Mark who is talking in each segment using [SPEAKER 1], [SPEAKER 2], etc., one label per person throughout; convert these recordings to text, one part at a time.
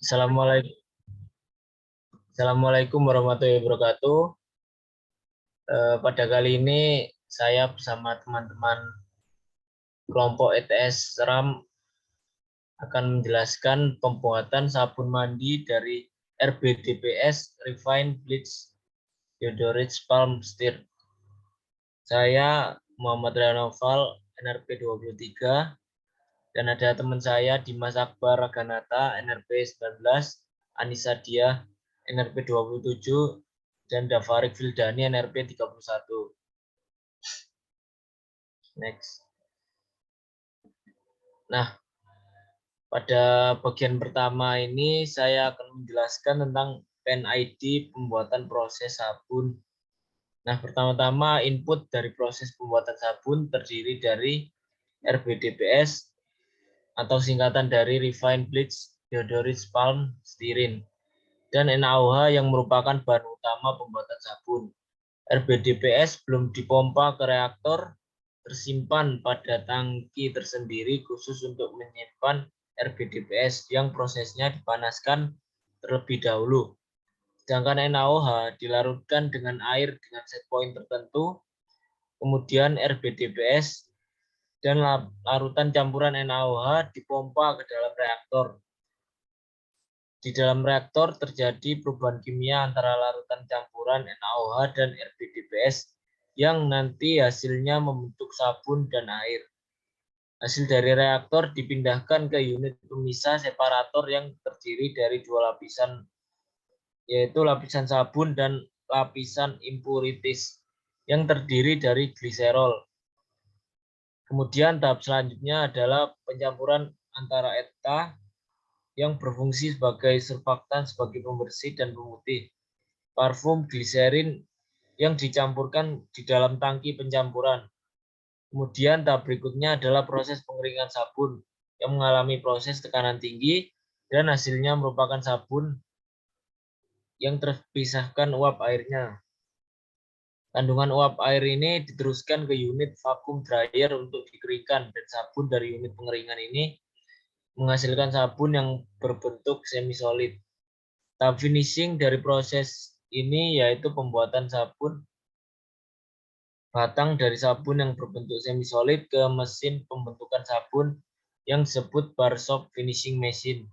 [SPEAKER 1] Assalamualaikum, Assalamualaikum warahmatullahi wabarakatuh. Pada kali ini saya bersama teman-teman kelompok ETS Seram akan menjelaskan pembuatan sabun mandi dari RBDPS Refined Bleach Deodorant Palm Stir. Saya Muhammad Ranoval, NRP 23, dan ada teman saya Dimas Akbar Raganata, NRP 19, Anissa Diah, NRP 27, dan Dafarik Fildani, NRP 31. Next. Nah, pada bagian pertama ini saya akan menjelaskan tentang PNID pembuatan proses sabun. Nah, pertama-tama input dari proses pembuatan sabun terdiri dari RBDPS atau singkatan dari Refined Bleach Deodorant Palm Styrene dan NaOH yang merupakan bahan utama pembuatan sabun. RBDPS belum dipompa ke reaktor, tersimpan pada tangki tersendiri khusus untuk menyimpan RBDPS yang prosesnya dipanaskan terlebih dahulu. Sedangkan NaOH dilarutkan dengan air dengan set point tertentu, kemudian RBDPS dan larutan campuran NaOH dipompa ke dalam reaktor. Di dalam reaktor terjadi perubahan kimia antara larutan campuran NaOH dan RBDPS yang nanti hasilnya membentuk sabun dan air. Hasil dari reaktor dipindahkan ke unit pemisah separator yang terdiri dari dua lapisan, yaitu lapisan sabun dan lapisan impurities yang terdiri dari gliserol. Kemudian tahap selanjutnya adalah pencampuran antara ETA yang berfungsi sebagai surfaktan, sebagai pembersih dan pemutih, parfum gliserin yang dicampurkan di dalam tangki pencampuran. Kemudian tahap berikutnya adalah proses pengeringan sabun yang mengalami proses tekanan tinggi dan hasilnya merupakan sabun yang terpisahkan uap airnya. Kandungan uap air ini diteruskan ke unit vakum dryer untuk dikeringkan dan sabun dari unit pengeringan ini menghasilkan sabun yang berbentuk semi solid. Tahap finishing dari proses ini yaitu pembuatan sabun batang dari sabun yang berbentuk semi solid ke mesin pembentukan sabun yang disebut bar shop finishing machine.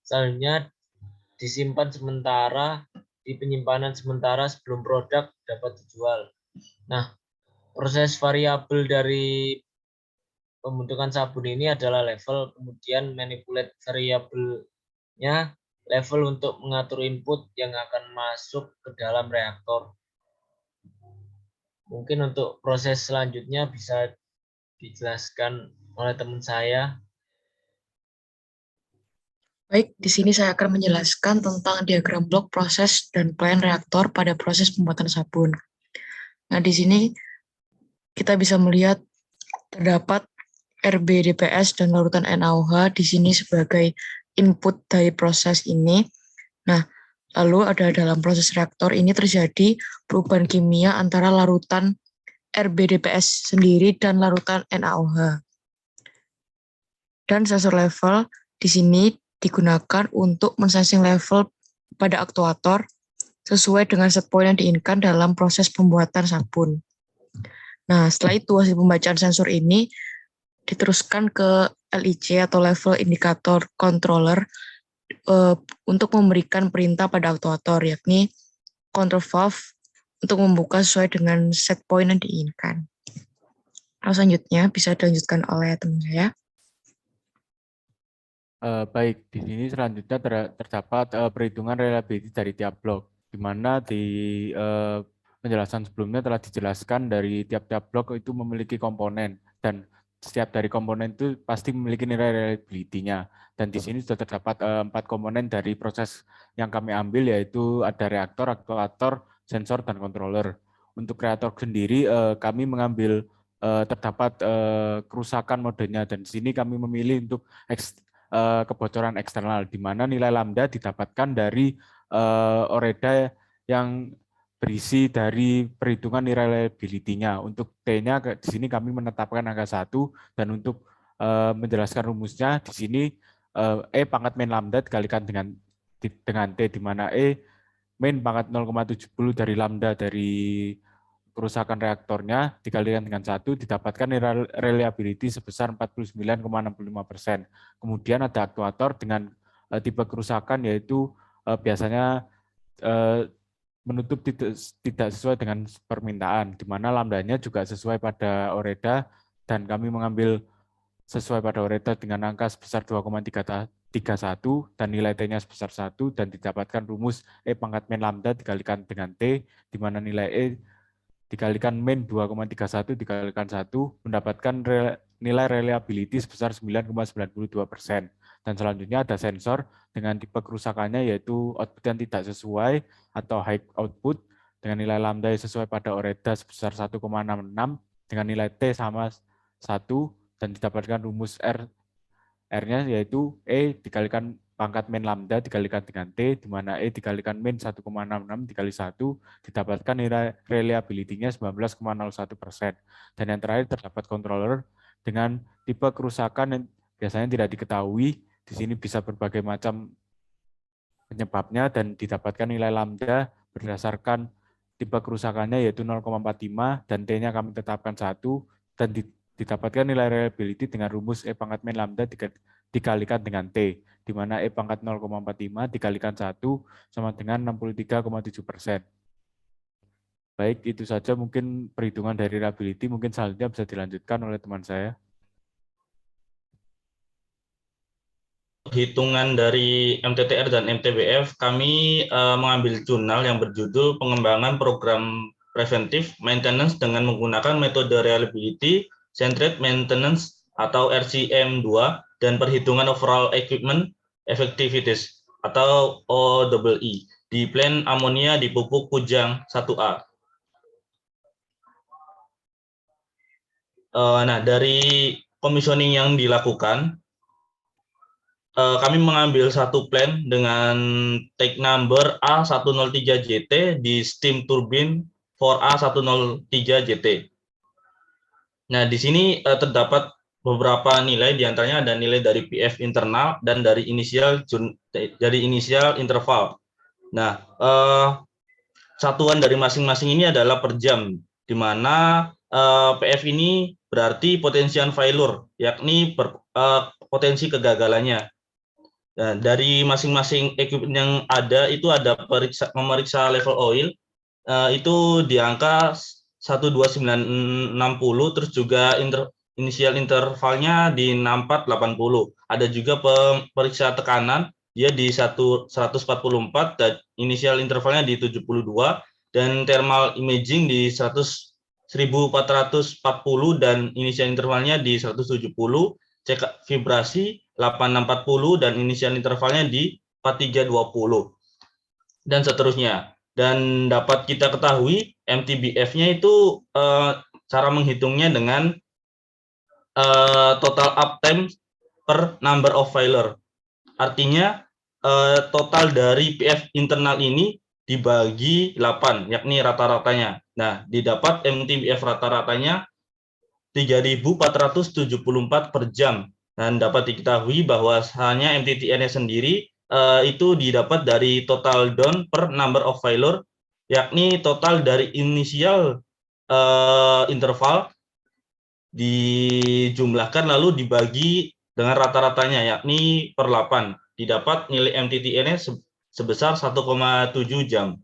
[SPEAKER 1] Selanjutnya disimpan sementara di penyimpanan sementara sebelum produk dapat dijual. Nah, proses variabel dari pembentukan sabun ini adalah level, kemudian manipulate variabelnya level untuk mengatur input yang akan masuk ke dalam reaktor. Mungkin untuk proses selanjutnya bisa dijelaskan oleh teman saya.
[SPEAKER 2] Baik, di sini saya akan menjelaskan tentang diagram blok proses dan plan reaktor pada proses pembuatan sabun. Nah, di sini kita bisa melihat terdapat RBDPS dan larutan NaOH di sini sebagai input dari proses ini. Nah, lalu ada dalam proses reaktor ini terjadi perubahan kimia antara larutan RBDPS sendiri dan larutan NaOH. Dan sensor level di sini digunakan untuk mensensing level pada aktuator sesuai dengan set point yang diinginkan dalam proses pembuatan sabun. Nah, setelah itu hasil pembacaan sensor ini diteruskan ke LIC atau level indikator controller untuk memberikan perintah pada aktuator, yakni control valve untuk membuka sesuai dengan set point yang diinginkan. Nah, selanjutnya bisa dilanjutkan oleh teman saya.
[SPEAKER 3] Baik, di sini selanjutnya terdapat perhitungan reliability dari tiap blok, di mana di penjelasan sebelumnya telah dijelaskan dari tiap-tiap blok itu memiliki komponen, dan setiap dari komponen itu pasti memiliki nilai reliability-nya. Dan di sini sudah terdapat 4 komponen dari proses yang kami ambil, yaitu ada reaktor, aktuator, sensor, dan controller. Untuk reaktor sendiri kami mengambil terdapat kerusakan modenya, dan di sini kami memilih untuk kebocoran eksternal, di mana nilai lambda didapatkan dari OREDA yang berisi dari perhitungan nilai reliability-nya. Untuk T-nya di sini kami menetapkan angka 1, dan untuk menjelaskan rumusnya di sini pangkat min lambda dikalikan dengan T, di mana min pangkat 0,70 dari lambda dari kerusakan reaktornya dikalikan dengan 1 didapatkan reliability sebesar 49,65%. Kemudian ada aktuator dengan tipe kerusakan yaitu biasanya menutup tidak sesuai dengan permintaan, di mana lambdanya juga sesuai pada OREDA, dan kami mengambil sesuai pada OREDA dengan angka sebesar 2,31 dan nilai T-nya sebesar 1, dan didapatkan rumus pangkat min lambda dikalikan dengan T, di mana nilai dikalikan min 2,31 dikalikan 1 mendapatkan nilai reliability sebesar 9,92%. Dan selanjutnya ada sensor dengan tipe kerusakannya yaitu output yang tidak sesuai atau high output dengan nilai lambda yang sesuai pada OREDA sebesar 1,66 dengan nilai T sama 1, dan didapatkan rumus R-nya yaitu E dikalikan pangkat min lambda dikalikan dengan T, di mana E dikalikan min 1,66 dikali 1, didapatkan nilai reliability-nya 19,01%. Dan yang terakhir terdapat controller dengan tipe kerusakan yang biasanya tidak diketahui. Di sini bisa berbagai macam penyebabnya, dan didapatkan nilai lambda berdasarkan tipe kerusakannya yaitu 0,45, dan T-nya kami tetapkan 1, dan didapatkan nilai reliability dengan rumus E pangkat min lambda dikalikan dengan T, di mana E pangkat 0,45 dikalikan 1 sama dengan 63,7%. Baik, itu saja mungkin perhitungan dari reliability. Mungkin selanjutnya bisa dilanjutkan oleh teman saya.
[SPEAKER 4] Hitungan dari MTTR dan MTBF, kami mengambil jurnal yang berjudul Pengembangan Program Preventive Maintenance dengan menggunakan metode Reliability Centered Maintenance atau RCM2 dan perhitungan Overall Equipment Effectivities atau OEE di plant amonia di pupuk Kujang 1A. Nah, dari commissioning yang dilakukan, kami mengambil satu plant dengan take number A103JT di steam turbine for A103JT. Nah, di sini terdapat beberapa nilai, diantaranya ada nilai dari PF internal dan dari inisial interval. Nah, satuan dari masing-masing ini adalah per jam, di mana PF ini berarti potential failure, yakni potensi kegagalannya. Nah, dari masing-masing equipment yang ada itu ada memeriksa level oil, itu di angka 12960, terus juga inisial intervalnya di 6480. Ada juga pemeriksa tekanan, dia di 144 dan inisial intervalnya di 72, dan thermal imaging di 1440 dan inisial intervalnya di 170, cek vibrasi 8640 dan inisial intervalnya di 4320 dan seterusnya. Dan dapat kita ketahui MTBF-nya itu cara menghitungnya dengan total uptime per number of failure. Artinya total dari PF internal ini dibagi 8, yakni rata-ratanya. Nah, didapat MTBF rata-ratanya 3.474 per jam. Dan dapat diketahui bahwasanya MTTR-nya sendiri itu didapat dari total down per number of failure, yakni total dari inisial interval dijumlahkan lalu dibagi dengan rata-ratanya, yakni per 8. Didapat nilai MTTR-nya sebesar 1,7 jam.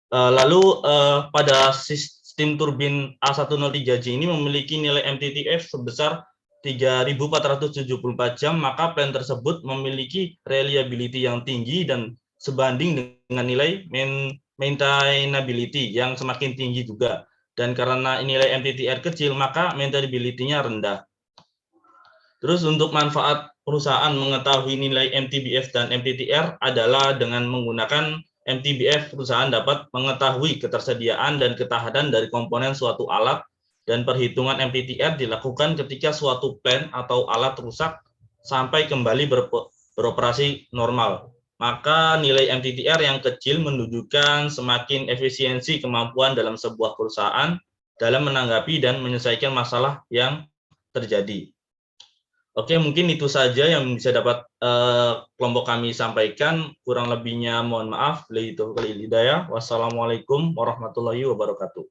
[SPEAKER 4] Lalu pada steam turbine A103J ini memiliki nilai MTTF sebesar 3.474 jam, maka plant tersebut memiliki reliability yang tinggi dan sebanding dengan nilai maintainability yang semakin tinggi juga. Dan karena nilai MTTR kecil, maka maintainability-nya rendah. Terus untuk manfaat perusahaan mengetahui nilai MTBF dan MTTR adalah dengan menggunakan MTBF, perusahaan dapat mengetahui ketersediaan dan ketahanan dari komponen suatu alat, dan perhitungan MTTR dilakukan ketika suatu plant atau alat rusak sampai kembali beroperasi normal. Maka nilai MTTR yang kecil menunjukkan semakin efisiensi kemampuan dalam sebuah perusahaan dalam menanggapi dan menyelesaikan masalah yang terjadi. Oke, mungkin itu saja yang bisa dapat kelompok kami sampaikan. Kurang lebihnya mohon maaf. Wassalamualaikum warahmatullahi wabarakatuh.